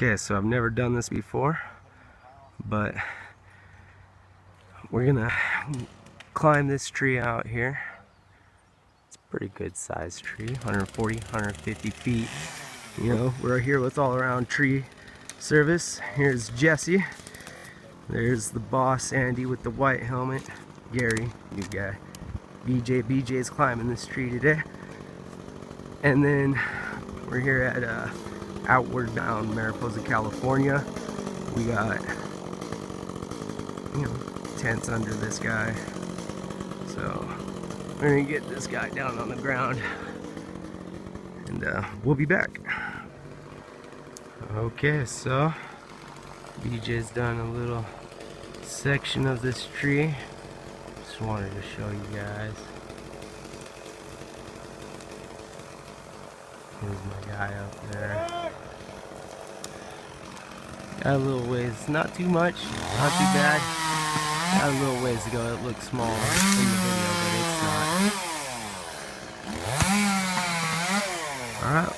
Okay, so I've never done this before, but we're gonna climb this tree out here. It's a pretty good sized tree, 140, 150 feet. You know, we're here with All Around Tree Service. Here's Jesse. There's the boss, Andy, with the white helmet. Gary, good guy. BJ's climbing this tree today. And then we're here at Outward Bound, Mariposa, California. We got, tents under this guy. So we're gonna get this guy down on the ground, and we'll be back. Okay, so BJ's done a little section of this tree. Just wanted to show you guys. Here's my guy up there. Got a little ways, not too much, not too bad. Got a little ways to go. It looks small in the video, but it's not. Alright.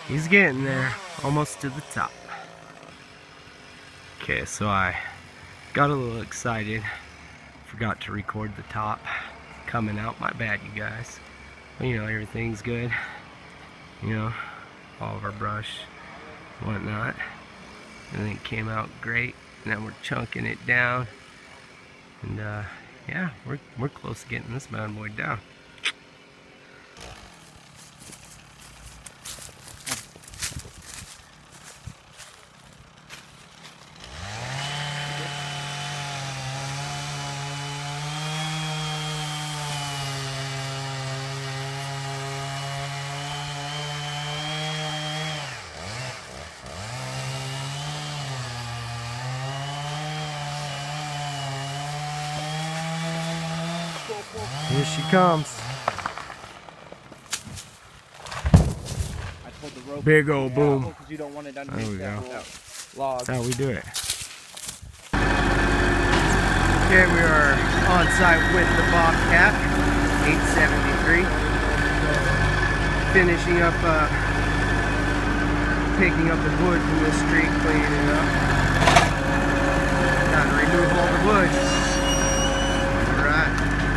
He's getting there, almost to the top. Okay, so I got a little excited. Forgot to record the top coming out. My bad, you guys. But, everything's good. All of our brush, whatnot. Everything came out great. Now we're chunking it down. And yeah, we're close to getting this bad boy down. Here she comes. Big old boom. You don't want it There we go. Log. That's how we do it. Okay, we are on site with the Bobcat 873. Finishing up, picking up the wood from this tree, cleaning it up. Got to remove all the wood.